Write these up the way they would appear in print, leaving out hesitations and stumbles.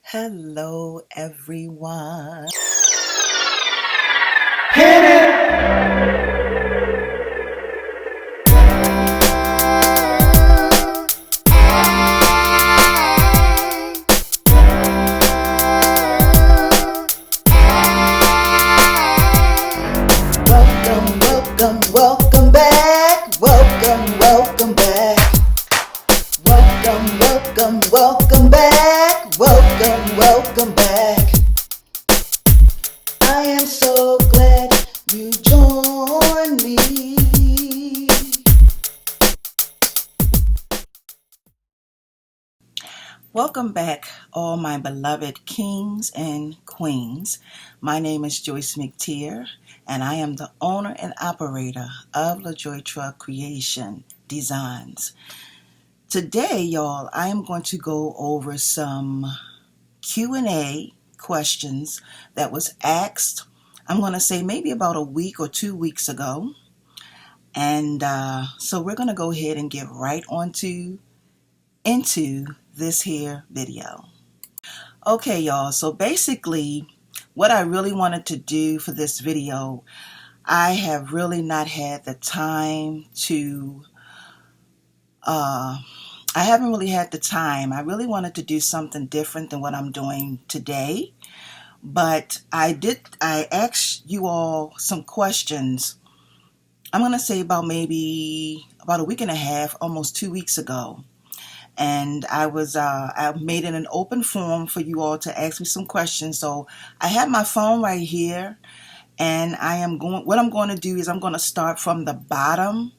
Hello, everyone. Welcome back. Welcome back. Welcome back. Welcome back. I am so glad you joined me. Welcome back, all my beloved kings and queens. My name is JOYCE MCTIER, and I am the owner and operator of JOYCE Creation Designs. Today, y'all, I am going to go over some Q&A questions that was asked, I'm going to say maybe about a week or 2 weeks ago. And so we're going to go ahead and get right into this here video. Okay, y'all, so basically what I really wanted to do for this video, I have really not had the time to I haven't really had the time. I really wanted to do something different than what I'm doing today. But I asked you all some questions. I'm going to say about a week and a half, almost 2 weeks ago. And I made it an open forum for you all to ask me some questions. So I have my phone right here, and what I'm going to do is I'm going to start from the bottom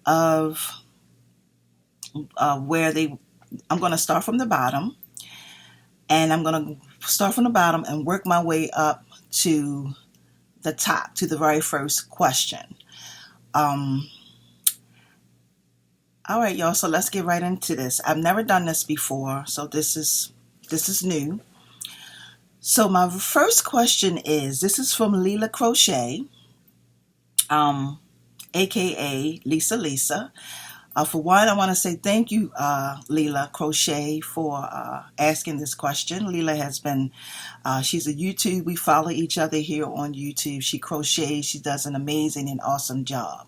of I'm going to start from the bottom, and I'm going to start from the bottom and work my way up to the top, to the very first question. All right, y'all, so let's get right into this. I've never done this before, so this is new. So my first question this is from Leela Crochet, aka Lisa. For one, I want to say thank you, Leela Crochet, for asking this question. Leela has been, she's a YouTube. We follow each other here on YouTube. She crochets. She does an amazing and awesome job.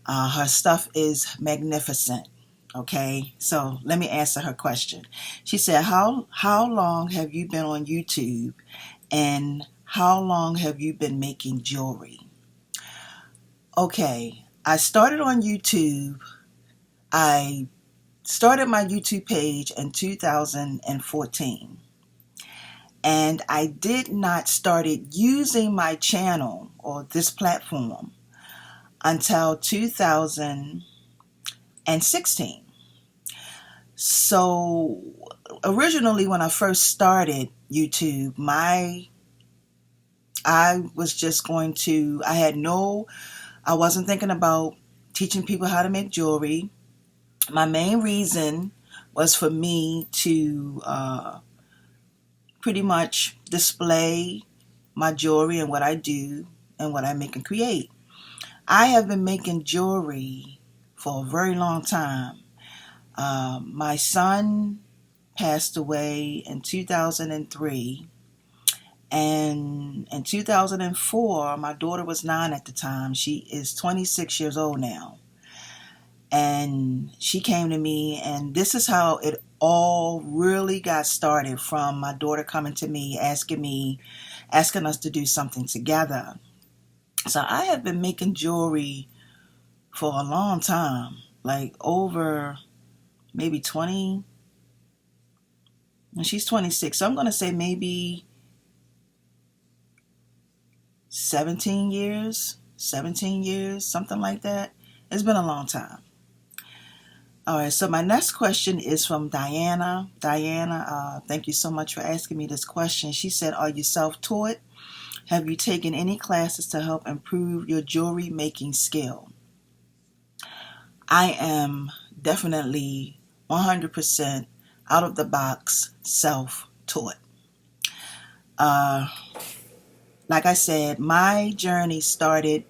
Her stuff is magnificent. Okay, so let me answer her question. She said, how long have you been on YouTube, and how long have you been making jewelry? Okay, I started on YouTube. I started my YouTube page in 2014, and I did not start using my channel or this platform until 2016. So originally when I first started YouTube, I wasn't thinking about teaching people how to make jewelry. My main reason was for me to pretty much display my jewelry and what I do and what I make and create. I have been making jewelry for a very long time. My son passed away in 2003, and in 2004, my daughter was 9 at the time. She is 26 years old now. And she came to me, and this is how it all really got started, from my daughter coming to me, asking us to do something together. So I have been making jewelry for a long time, like over maybe 20, and she's 26. So I'm going to say maybe 17 years, something like that. It's been a long time. All right, so my next question is from Diana. Diana, thank you so much for asking me this question. She said, are you self-taught? Have you taken any classes to help improve your jewelry making skill? I am definitely 100% out of the box self-taught. Like I said, my journey started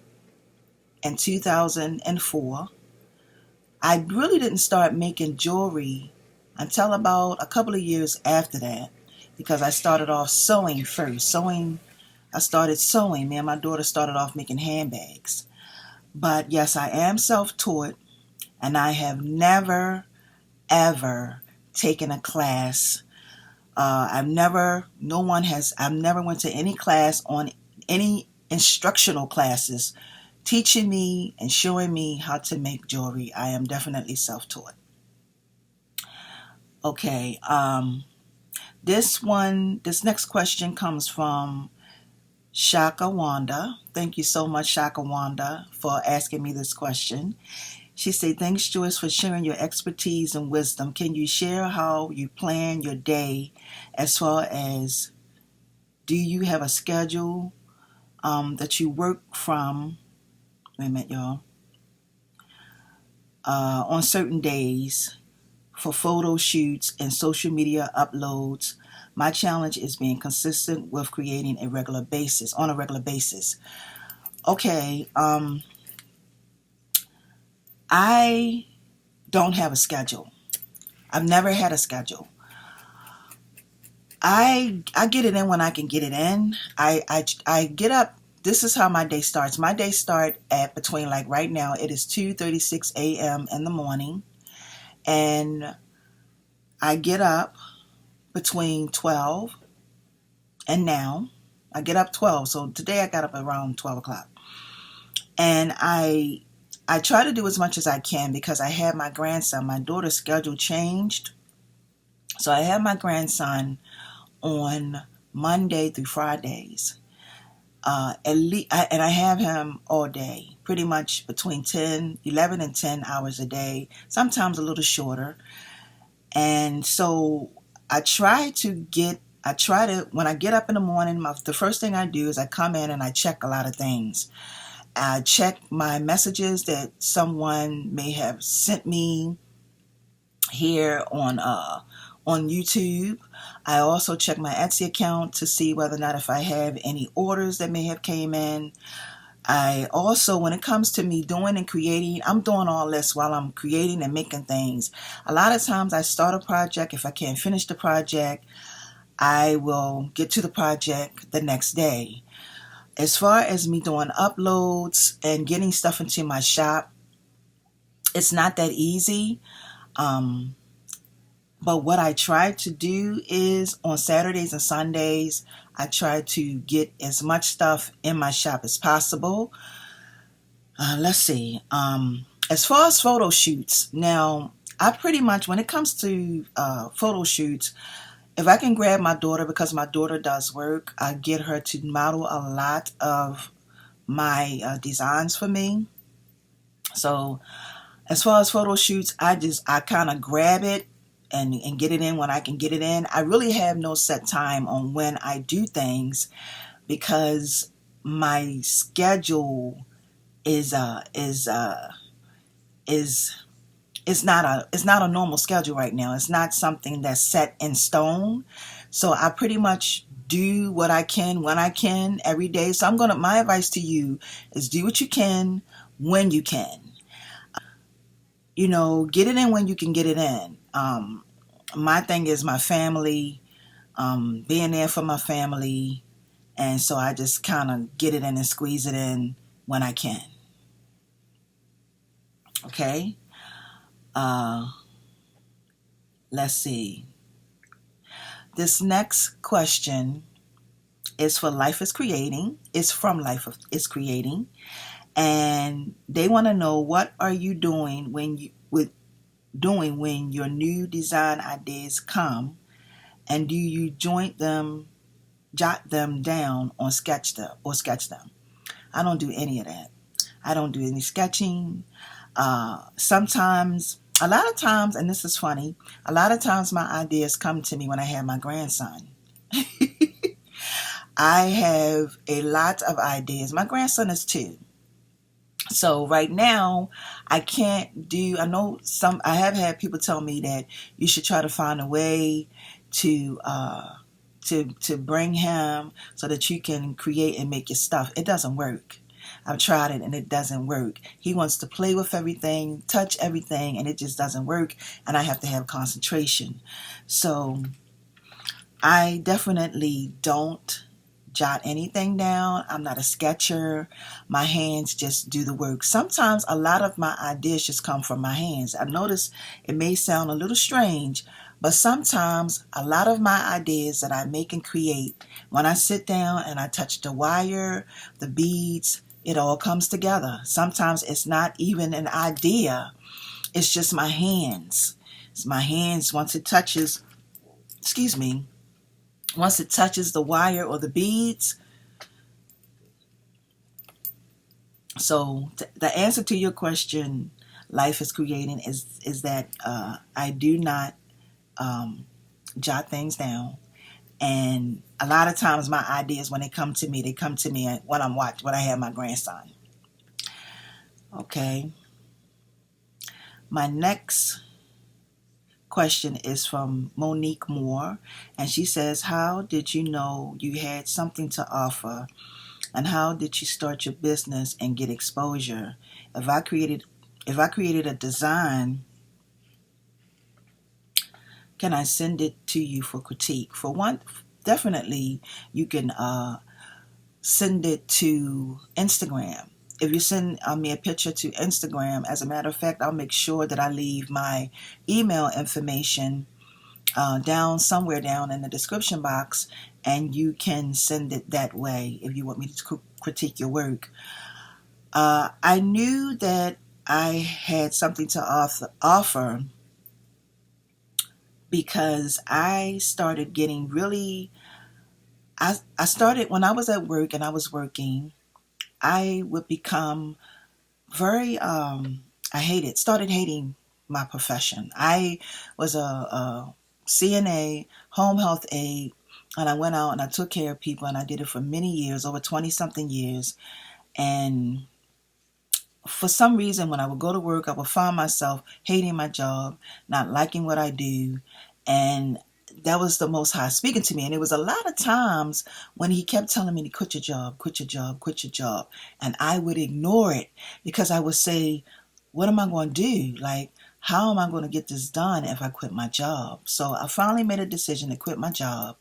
in 2004. I really didn't start making jewelry until about a couple of years after that. because I started off sewing first. I started sewing. Me and my daughter started off making handbags. But yes, I am self-taught, and I have never, ever taken a class. I've never went to any class on any instructional classes teaching me and showing me how to make jewelry. I am definitely self-taught. Okay, this next question comes from Shaka Wanda. Thank you so much, Shaka Wanda, for asking me this question. She said, thanks, Joyce, for sharing your expertise and wisdom. Can you share how you plan your day as far as, do you have a schedule that you work from, wait a minute, y'all, on certain days for photo shoots and social media uploads? My challenge is being consistent with creating on a regular basis. Okay, I don't have a schedule. I've never had a schedule. I get it in when I can get it in. I get up. This is how my day starts. My day start at between, like right now, it is 2:36 a.m. in the morning, and I get up between 12 and now. I get up 12. So today I got up around 12 o'clock, and I try to do as much as I can because I had my grandson. My daughter's schedule changed, so I have my grandson on Monday through Fridays. And I have him all day, pretty much between 11 and 10 hours a day, sometimes a little shorter. And so when I get up in the morning, the first thing I do is I come in and I check a lot of things. I check my messages that someone may have sent me here on YouTube. I also check my Etsy account to see whether or not if I have any orders that may have came in. I also, when it comes to me doing and creating, I'm doing all this while I'm creating and making things. A lot of times I start a project. If I can't finish the project, I will get to the project the next day. As far as me doing uploads and getting stuff into my shop, it's not that easy. But what I try to do is on Saturdays and Sundays, I try to get as much stuff in my shop as possible. Let's see. As far as photo shoots, now, I pretty much, when it comes to photo shoots, if I can grab my daughter, because my daughter does work, I get her to model a lot of my designs for me. So as far as photo shoots, I kind of grab it and get it in when I can get it in. I really have no set time on when I do things because my schedule is not a normal schedule right now. It's not something that's set in stone. So I pretty much do what I can when I can every day. So my advice to you is do what you can when you can. Get it in when you can get it in. My thing is my family, being there for my family, and so I just kind of get it in and squeeze it in when I can. Okay? Let's see. This next question is for Life is Creating. It's from Life is Creating. And they want to know, what are you doing when your new design ideas come, and do you jot them down or sketch them? I don't do any of that. I don't do any sketching. Sometimes, a lot of times, and this is funny, a lot of times my ideas come to me when I have my grandson. I have a lot of ideas. My grandson is 2. So right now, I have had people tell me that you should try to find a way to bring him so that you can create and make your stuff. It doesn't work. I've tried it and it doesn't work. He wants to play with everything, touch everything, and it just doesn't work. And I have to have concentration. So I definitely don't jot anything down. I'm not a sketcher. My hands just do the work. Sometimes a lot of my ideas just come from my hands. I notice it may sound a little strange, but sometimes a lot of my ideas that I make and create, when I sit down and I touch the wire, the beads, it all comes together. Sometimes it's not even an idea. It's just my hands. It's my hands once it touches, excuse me, once it touches the wire or the beads. So the answer to your question, life is creating, is that I do not jot things down. And a lot of times my ideas, when they come to me, when when I have my grandson. Okay. My next question is from Monique Moore, and she says, how did you know you had something to offer, and how did you start your business and get exposure? If I created a design, can I send it to you for critique? For one, definitely you can send it to Instagram. If you send me a picture to Instagram, as a matter of fact, I'll make sure that I leave my email information somewhere down in the description box, and you can send it that way if you want me to critique your work. I knew that I had something to offer because I started getting really, I started when I was at work and I was working, I would become very, started hating my profession. I was a CNA, home health aide, and I went out and I took care of people, and I did it for many years, over 20 something years. And for some reason, when I would go to work, I would find myself hating my job, not liking what I do. And that was the Most High speaking to me. And it was a lot of times when he kept telling me to quit your job, quit your job, quit your job. And I would ignore it because I would say, what am I going to do? Like, how am I going to get this done if I quit my job? So I finally made a decision to quit my job.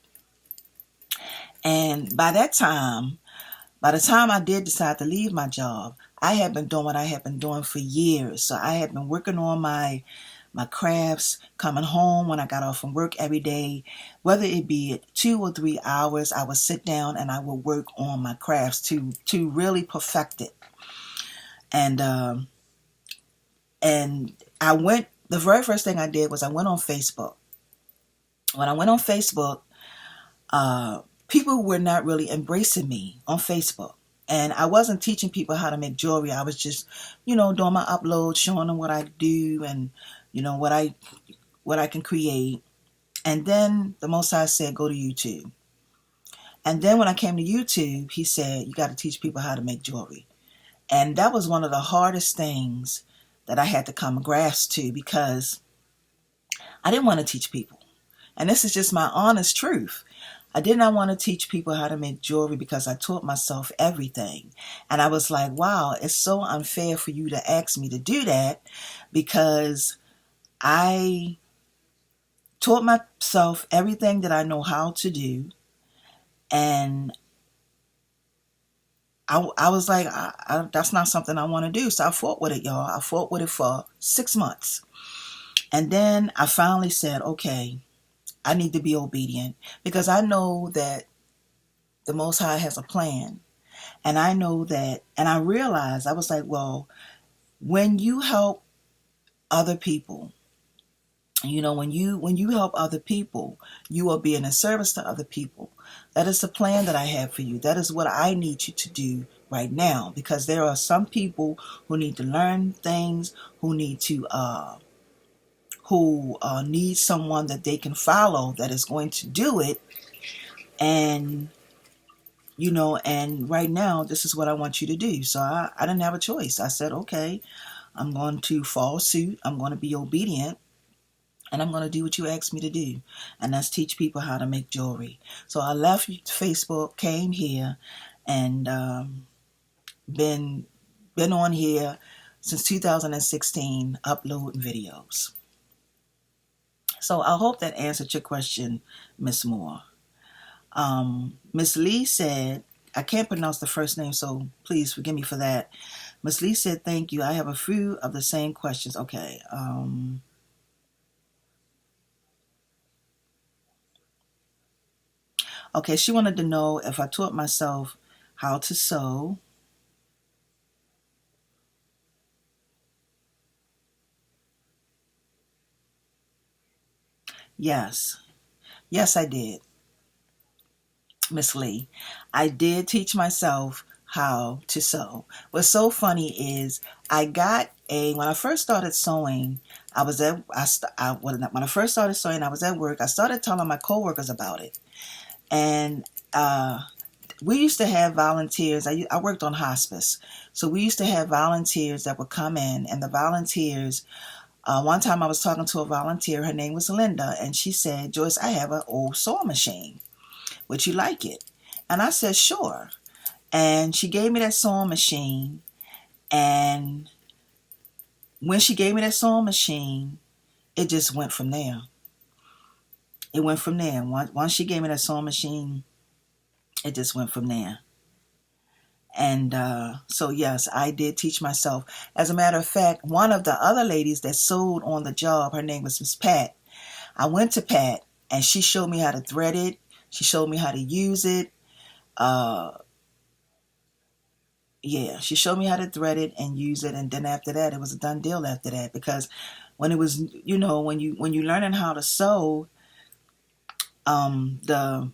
And by the time I did decide to leave my job, I had been doing what I had been doing for years. So I had been working on my crafts, coming home when I got off from work every day, whether it be 2 or 3 hours, I would sit down and I would work on my crafts to really perfect it. And the very first thing I did was I went on Facebook. When I went on Facebook, people were not really embracing me on Facebook. And I wasn't teaching people how to make jewelry. I was just, doing my uploads, showing them what I do and, what I can create. And then the Most High said, go to YouTube. And then when I came to YouTube, he said, you got to teach people how to make jewelry. And that was one of the hardest things that I had to come grasp to, because I didn't want to teach people. And this is just my honest truth. I did not want to teach people how to make jewelry because I taught myself everything. And I was like, wow, it's so unfair for you to ask me to do that, because I taught myself everything that I know how to do. And I was like, that's not something I want to do. So I fought with it, y'all. I fought with it for 6 months. And then I finally said, okay, I need to be obedient, because I know that the Most High has a plan. And I know that, and I realized, I was like, well, when you help other people, when you help other people, you are being a service to other people. That is the plan that I have for you. That is what I need you to do right now, because there are some people who need to learn things, who need someone that they can follow that is going to do it. And and right now, this is what I want you to do. So I didn't have a choice. I said, okay, I'm going to follow suit. I'm going to be obedient. And I'm going to do what you asked me to do. And that's teach people how to make jewelry. So I left Facebook, came here, and been on here since 2016, uploading videos. So I hope that answered your question, Miss Moore. Miss Lee said, I can't pronounce the first name, so please forgive me for that. Miss Lee said, thank you. I have a few of the same questions. Okay. Okay, she wanted to know if I taught myself how to sew. Yes. Yes, I did, Miss Lee. I did teach myself how to sew. What's so funny is I got when I first started sewing, I was at when I first started sewing, I was at work. I started telling my coworkers about it, and we used to have volunteers. I worked on hospice, so we used to have volunteers that would come in, and the volunteers. One time I was talking to a volunteer. Her name was Linda, and she said, "Joyce, I have an old sewing machine. Would you like it?" And I said, "Sure." And she gave me that sewing machine. And when she gave me that sewing machine, it just went from there. It went from there. Once she gave me that sewing machine, it just went from there. And so, yes, I did teach myself. As a matter of fact, one of the other ladies that sewed on the job, her name was Miss Pat. I went to Pat, and she showed me how to thread it. She showed me how to use it. Uh, yeah, she showed me how to thread it and use it. And then after that, it was a done deal after that. Because when it was, when you learning how to sew, the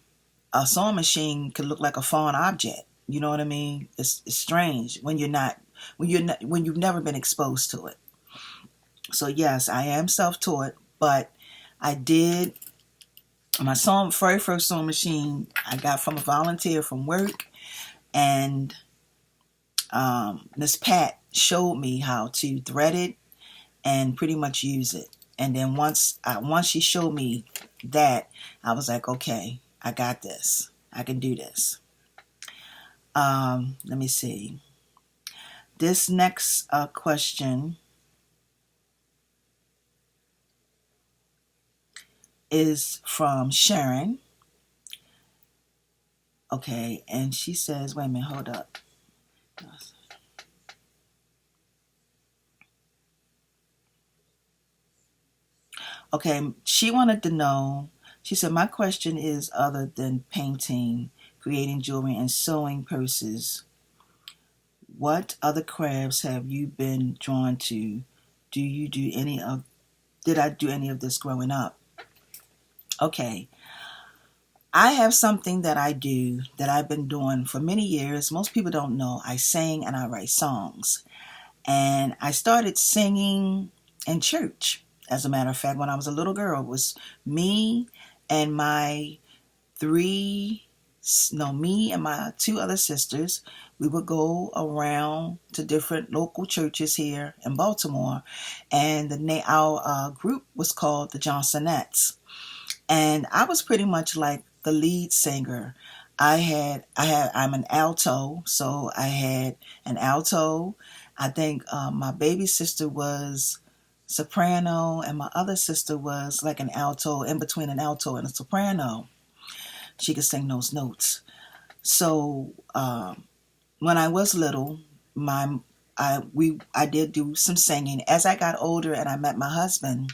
a sewing machine could look like a foreign object. You know what I mean? It's strange when you've never been exposed to it. So yes, I am self-taught, but I did my very first sewing machine I got from a volunteer from work, and Miss Pat showed me how to thread it and pretty much use it. And then once she showed me that, I was like, okay, I got this. I can do this. Let me see. This next question is from Sharon. Okay, and she says, wait a minute, hold up. Okay, she wanted to know, she said, my question is other than painting, creating jewelry, and sewing purses, what other crafts have you been drawn to? Do you do any of, did I do any of this growing up? Okay, I have something that I do that I've been doing for many years. Most people don't know. I sing and I write songs. And I started singing in church. As a matter of fact, when I was a little girl, it was me and my me and my two other sisters. We would go around to different local churches here in Baltimore, and our group was called the Johnsonettes. And I was pretty much like the lead singer. I'm an alto, so I had an alto. I think my baby sister was soprano, and my other sister was like an alto, in between an alto and a soprano. She could sing those notes. So when I was little, I did do some singing. As I got older and I met my husband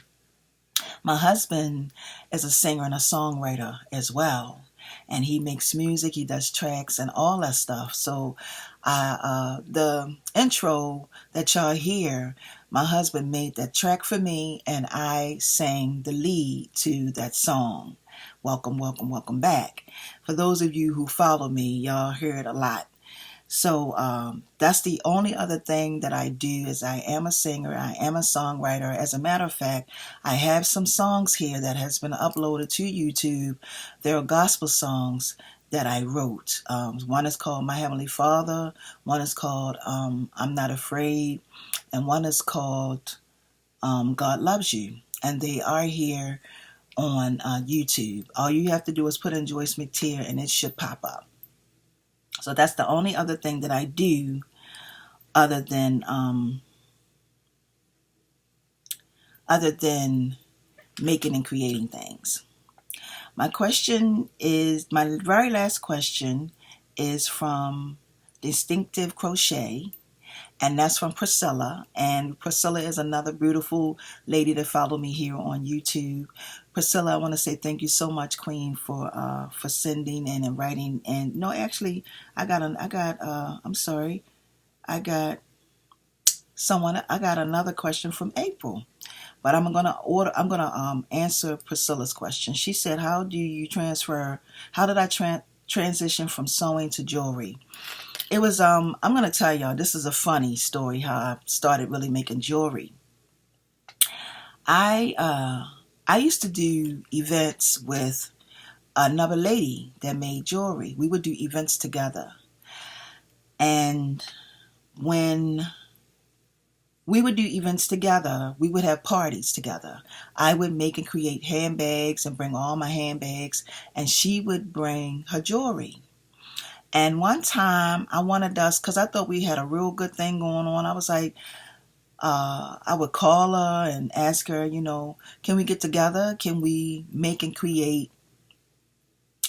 is a singer and a songwriter as well, and he makes music, he does tracks and all that stuff. So the intro that y'all hear, my husband made that track for me, and I sang the lead to that song. Welcome, welcome, welcome back. For those of you who follow me, y'all hear it a lot. So that's the only other thing that I do. Is I am a singer, I am a songwriter. As a matter of fact, I have some songs here that has been uploaded to YouTube. There are gospel songs that I wrote. One is called My Heavenly Father, one is called I'm Not Afraid, and one is called God Loves You. And they are here on YouTube. All you have to do is put in Joyce MCTIER and it should pop up. So that's the only other thing that I do other than making and creating things. My very last question is from Distinctive Crochet, and that's from Priscilla. And Priscilla is another beautiful lady that followed me here on YouTube. Priscilla, I want to say thank you so much, Queen, for sending and writing. And no, actually, I'm sorry, I got another question from April. But I'm gonna answer Priscilla's question. She said, "How did I transition from sewing to jewelry?" It was I'm gonna tell y'all, this is a funny story how I started really making jewelry. I used to do events with another lady that made jewelry. We would do events together, and when we would do events together, we would have parties together. I would make and create handbags and bring all my handbags, and she would bring her jewelry. And one time I wanted us, because I thought we had a real good thing going on, I was like, I would call her and ask her, can we get together? Can we make and create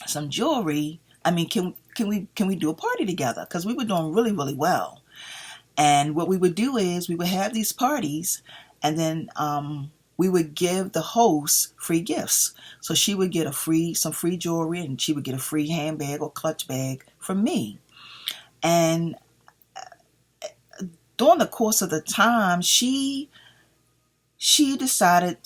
some jewelry? I mean, can we do a party together? Because we were doing really, really well. And what we would do is we would have these parties, and then we would give the host free gifts. So she would get some free jewelry, and she would get a free handbag or clutch bag from me. And during the course of the time, she decided,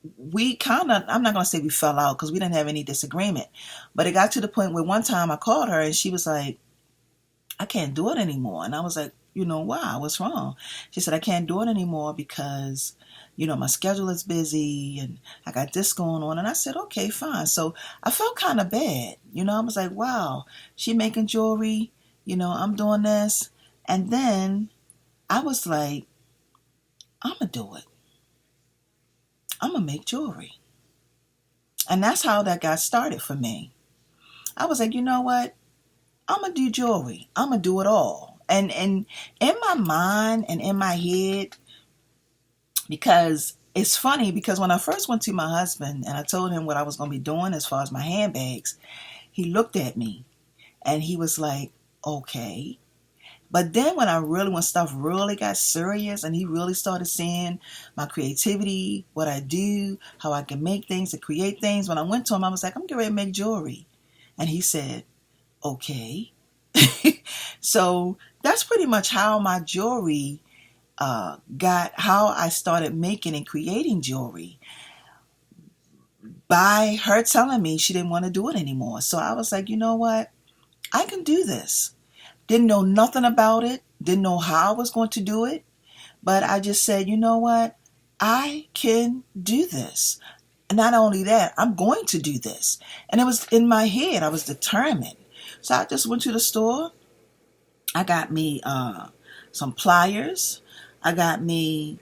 I'm not going to say we fell out because we didn't have any disagreement, but it got to the point where one time I called her and she was like, I can't do it anymore. And I was like, why? What's wrong? She said, I can't do it anymore because, my schedule is busy and I got this going on. And I said, okay, fine. So I felt kind of bad. I was like, wow, she making jewelry, I'm doing this. And then I was like, I'm going to do it. I'm going to make jewelry. And that's how that got started for me. I was like, you know what? I'm going to do jewelry. I'm going to do it all. And in my mind and in my head, because it's funny, because when I first went to my husband and I told him what I was going to be doing as far as my handbags, he looked at me and he was like, okay. But then when stuff really got serious and he really started seeing my creativity, what I do, how I can make things and create things, when I went to him, I was like, I'm getting ready to make jewelry. And he said, okay. So that's pretty much how my jewelry how I started making and creating jewelry, by her telling me she didn't want to do it anymore. So I was like, you know what? I can do this. Didn't know nothing about it. Didn't know how I was going to do it. But I just said, you know what? I can do this. And not only that, I'm going to do this. And it was in my head. I was determined. So I just went to the store. I got me some pliers. I got me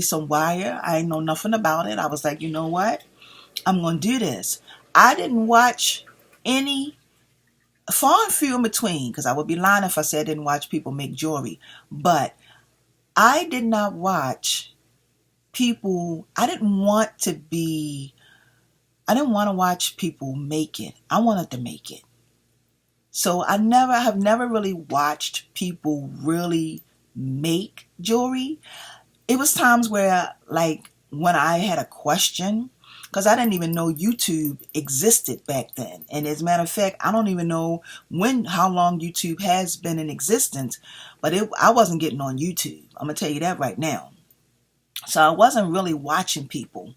some wire. I didn't know nothing about it. I was like, you know what? I'm going to do this. I didn't watch any, far and few in between, because I would be lying if I said I didn't watch people make jewelry. But I did not watch people. I didn't want to watch people make it. I wanted to make it. So I have never really watched people really make jewelry. It was times where, like, when I had a question, because I didn't even know YouTube existed back then. And as a matter of fact, I don't even know how long YouTube has been in existence, but I wasn't getting on YouTube. I'm going to tell you that right now. So I wasn't really watching people.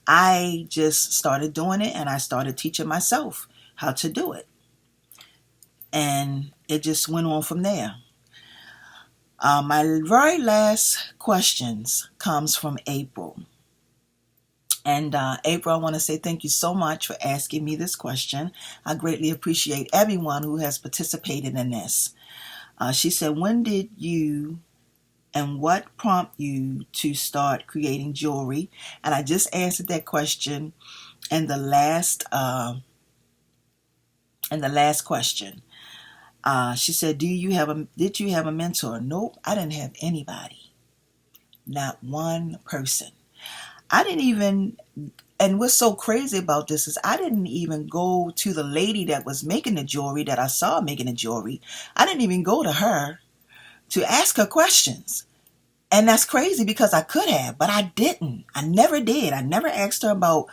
I just started doing it, and I started teaching myself how to do it. And it just went on from there. My very last questions comes from April. And April, I want to say thank you so much for asking me this question. I greatly appreciate everyone who has participated in this. She said, when did you and what prompted you to start creating jewelry? And I just answered that question in the last question. She said, did you have a mentor? Nope, I didn't have anybody. Not one person. I didn't even, and what's so crazy about this is I didn't even go to the lady that was making the jewelry, that I saw making the jewelry. I didn't even go to her to ask her questions. And that's crazy because I could have, but I didn't. I never did. I never asked her about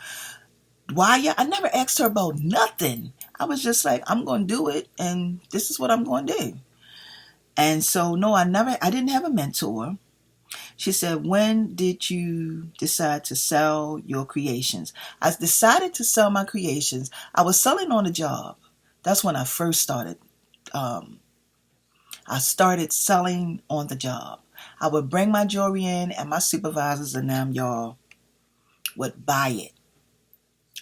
why. I never asked her about nothing. I was just like, I'm going to do it, and this is what I'm going to do. And so, no, I didn't have a mentor. She said, when did you decide to sell your creations? I decided to sell my creations. I was selling on the job. That's when I first started. I started selling on the job. I would bring my jewelry in, and my supervisors and them, y'all, would buy it.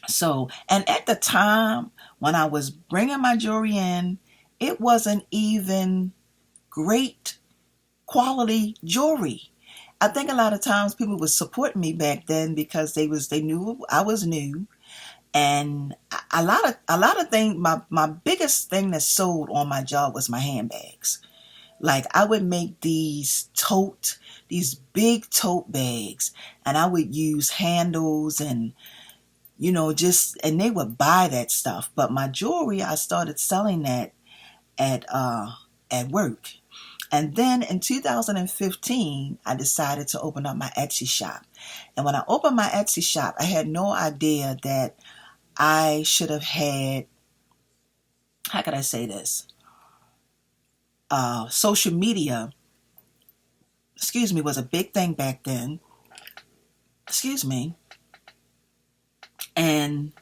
So, and at the time when I was bringing my jewelry in, it wasn't even great quality jewelry. I think a lot of times people would support me back then because they knew I was new, and a lot of things. My biggest thing that sold on my job was my handbags. Like, I would make these big tote bags, and I would use handles and, and they would buy that stuff. But my jewelry, I started selling that at work. And then in 2015, I decided to open up my Etsy shop. And when I opened my Etsy shop, I had no idea that I should have had, how could I say this? Social media, was a big thing back then. And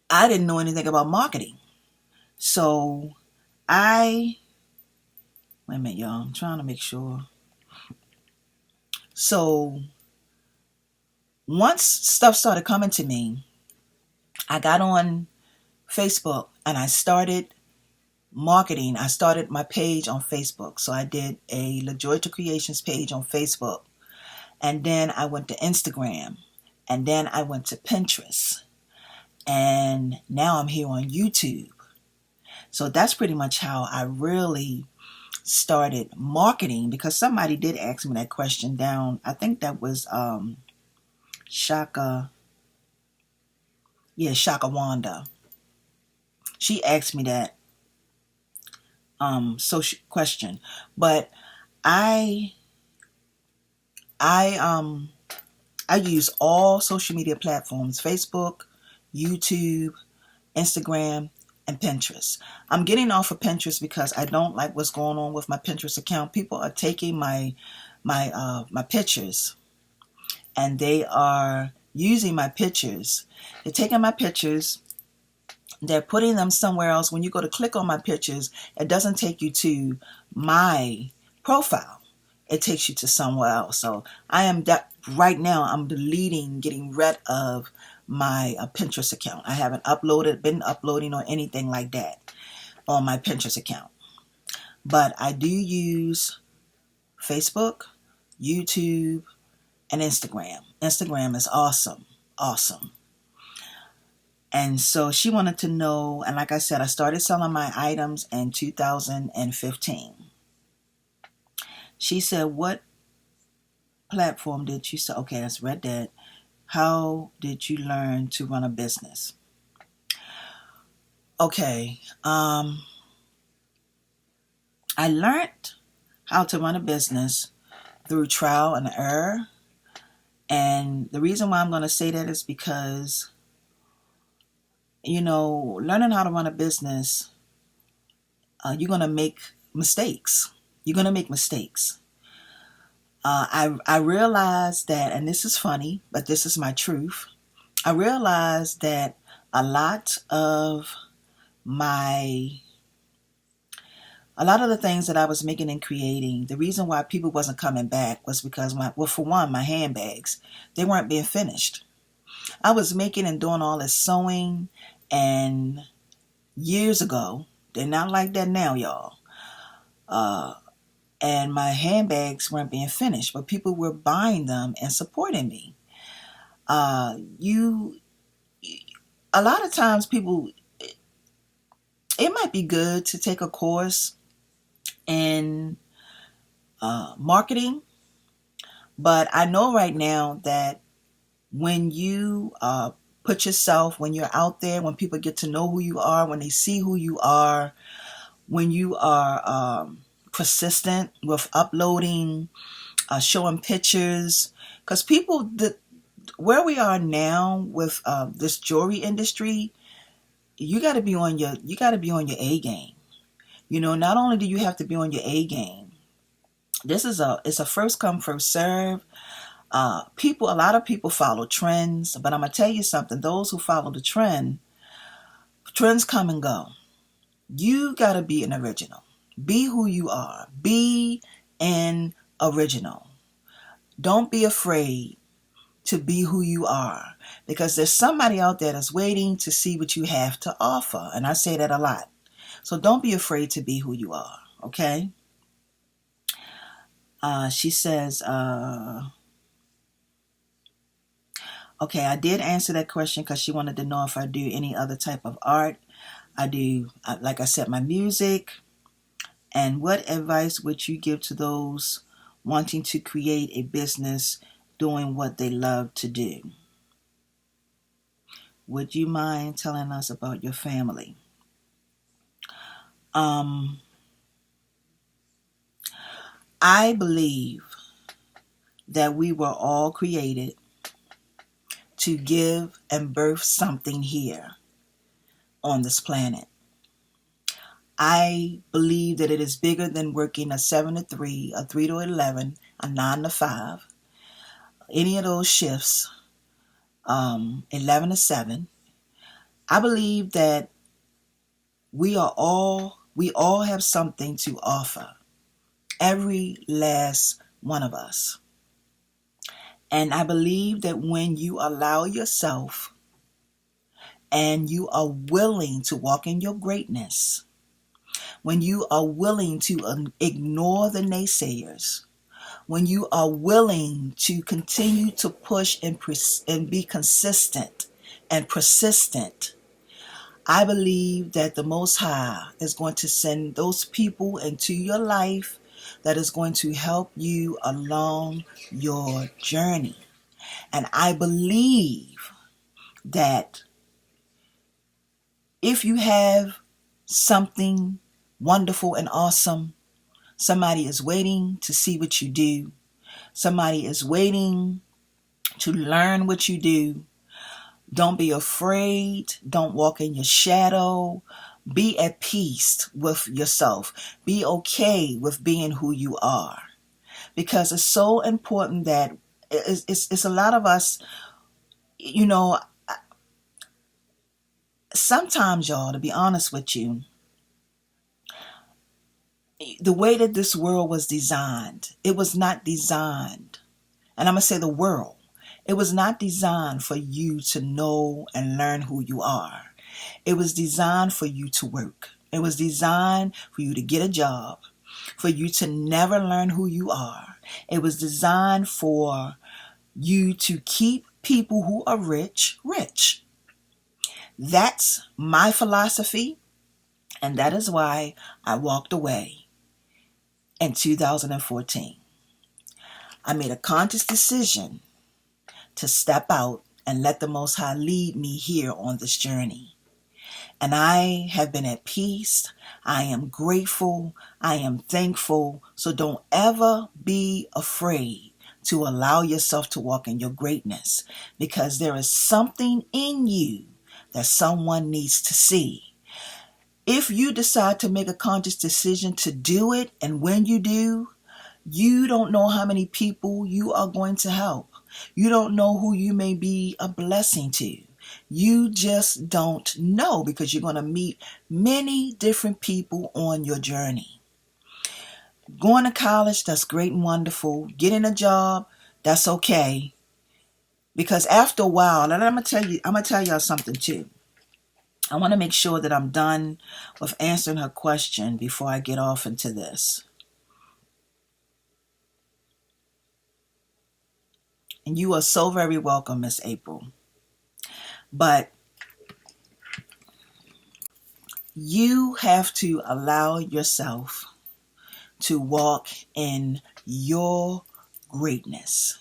I didn't know anything about marketing. So wait a minute, y'all. I'm trying to make sure. So once stuff started coming to me, I got on Facebook and I started marketing. I started my page on Facebook. So I did a LaJoyce Creations page on Facebook. And then I went to Instagram. And then I went to Pinterest. And now I'm here on YouTube. So that's pretty much how I really started marketing, because somebody did ask me that question down. I think that was Shaka Wanda. She asked me that social question. But I use all social media platforms: Facebook, YouTube, Instagram, and Pinterest. I'm getting off of Pinterest because I don't like what's going on with my Pinterest account. People are taking my pictures, and they are using my pictures. They're taking my pictures, they're putting them somewhere else. When you go to click on my pictures, it doesn't take you to my profile. It takes you to somewhere else. So right now I'm getting rid of my Pinterest account. I haven't been uploading or anything like that on my Pinterest account. But I do use Facebook, YouTube, and Instagram. Instagram is awesome. Awesome. And so she wanted to know, and like I said, I started selling my items in 2015. She said, what platform did you sell? Okay, let's read that. How did you learn to run a business? Okay, I learned how to run a business through trial and error. And the reason why I'm going to say that is because, learning how to run a business, you're going to make mistakes. You're going to make mistakes. I realized that, and this is funny, but this is my truth. I realized that a lot of the things that I was making and creating, the reason why people wasn't coming back was because, for one, my handbags, they weren't being finished. I was making and doing all this sewing, and years ago, they're not like that now, y'all. And my handbags weren't being finished, but people were buying them and supporting me. A lot of times people, it might be good to take a course in marketing, But I know right now that when you put yourself, when you're out there, when people get to know who you are, when they see who you are, when you are persistent with uploading, showing pictures, because people, where we are now with this jewelry industry, you got to be on your A game. You know, not only do you have to be on your A game, it's a first come first serve. A lot of people follow trends, but I'm gonna tell you something. Those who follow the trends come and go. You gotta be an original. Be who you are. Be an original. Don't be afraid to be who you are, because there's somebody out there that's waiting to see what you have to offer. And I say that a lot. So don't be afraid to be who you are. Okay. She says, okay, I did answer that question because she wanted to know if I do any other type of art. I do, like I said, my music. And what advice would you give to those wanting to create a business doing what they love to do? Would you mind telling us about your family? I believe that we were all created to give and birth something here on this planet. I believe that it is bigger than working a 7 to 3, a 3 to 11, a 9 to 5, any of those shifts, 11 to 7. I believe that we all have something to offer. Every last one of us. And I believe that when you allow yourself and you are willing to walk in your greatness, when you are willing to ignore the naysayers, when you are willing to continue to push and be consistent and persistent, I believe that the Most High is going to send those people into your life that is going to help you along your journey. And I believe that if you have something wonderful and awesome, somebody is waiting to see what you do. Somebody is waiting to learn what you do. Don't be afraid. Don't walk in your shadow. Be at peace with yourself. Be okay with being who you are. Because it's so important that it's a lot of us, you know, sometimes, y'all, to be honest with you, the way that this world was designed, it was not designed, and I'm going to say the world, it was not designed for you to know and learn who you are. It was designed for you to work. It was designed for you to get a job, for you to never learn who you are. It was designed for you to keep people who are rich, rich. That's my philosophy, and that is why I walked away in 2014. I made a conscious decision to step out and let the Most High lead me here on this journey. And I have been at peace. I am grateful. I am thankful. So don't ever be afraid to allow yourself to walk in your greatness, because there is something in you that someone needs to see. If you decide to make a conscious decision to do it, and when you do, you don't know how many people you are going to help. You don't know who you may be a blessing to. You just don't know, because you're going to meet many different people on your journey. Going to college, that's great and wonderful. Getting a job, that's okay. Because after a while, and I'm gonna tell y'all something too. I want to make sure that I'm done with answering her question before I get off into this. And you are so very welcome, Miss April. But you have to allow yourself to walk in your greatness.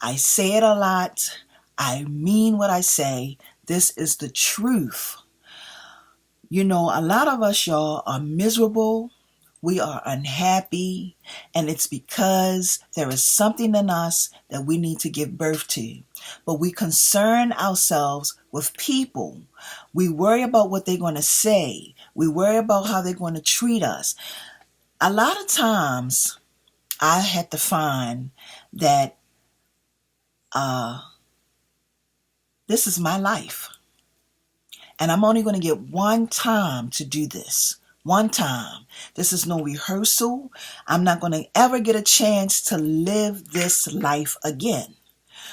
I say it a lot. I mean what I say. This is the truth. You know, a lot of us, y'all, are miserable. We are unhappy, and it's because there is something in us that we need to give birth to. But we concern ourselves with people. We worry about what they're going to say. We worry about how they're going to treat us. A lot of times, I had to find that this is my life. And I'm only going to get one time to do this. One time. This is no rehearsal. I'm not going to ever get a chance to live this life again.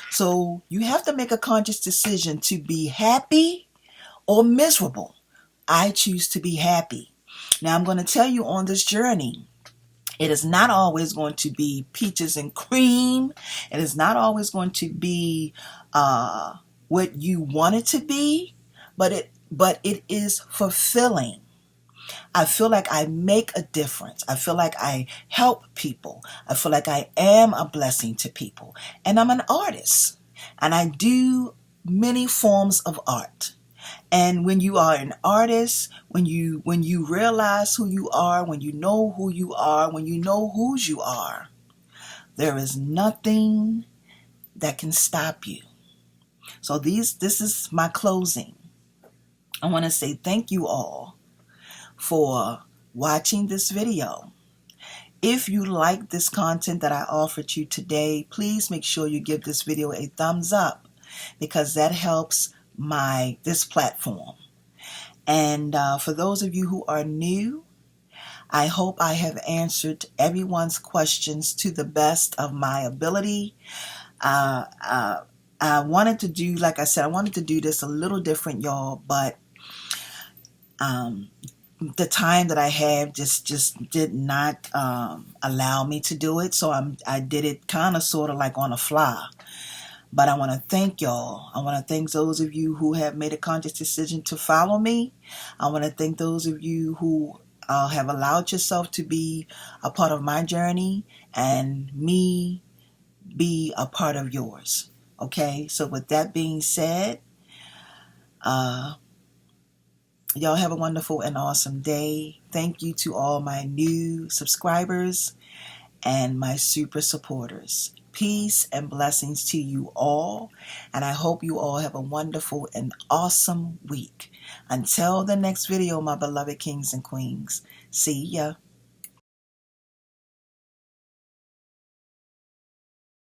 So you have to make a conscious decision to be happy or miserable. I choose to be happy. Now I'm going to tell you on this journey, it is not always going to be peaches and cream. It is not always going to be what you want it to be, but it is fulfilling. I feel like I make a difference. I feel like I help people. I feel like I am a blessing to people. And I'm an artist. And I do many forms of art. And when you are an artist, when you realize who you are, when you know who you are, when you know whose you are, there is nothing that can stop you. So this is my closing. I want to say thank you all for watching this video. If you like this content that I offered you today, please make sure you give this video a thumbs up, because that helps this platform. And for those of you who are new, I hope I have answered everyone's questions to the best of my ability. I wanted to do, like I said, I wanted to do this a little different, y'all, but the time that I have just did not allow me to do it. So I did it kind of sort of like on a fly. But I want to thank y'all. I want to thank those of you who have made a conscious decision to follow me. I want to thank those of you who have allowed yourself to be a part of my journey and me be a part of yours. Okay, so with that being said, y'all have a wonderful and awesome day. Thank you to all my new subscribers and my super supporters. Peace and blessings to you all. And I hope you all have a wonderful and awesome week. Until the next video, my beloved kings and queens. See ya.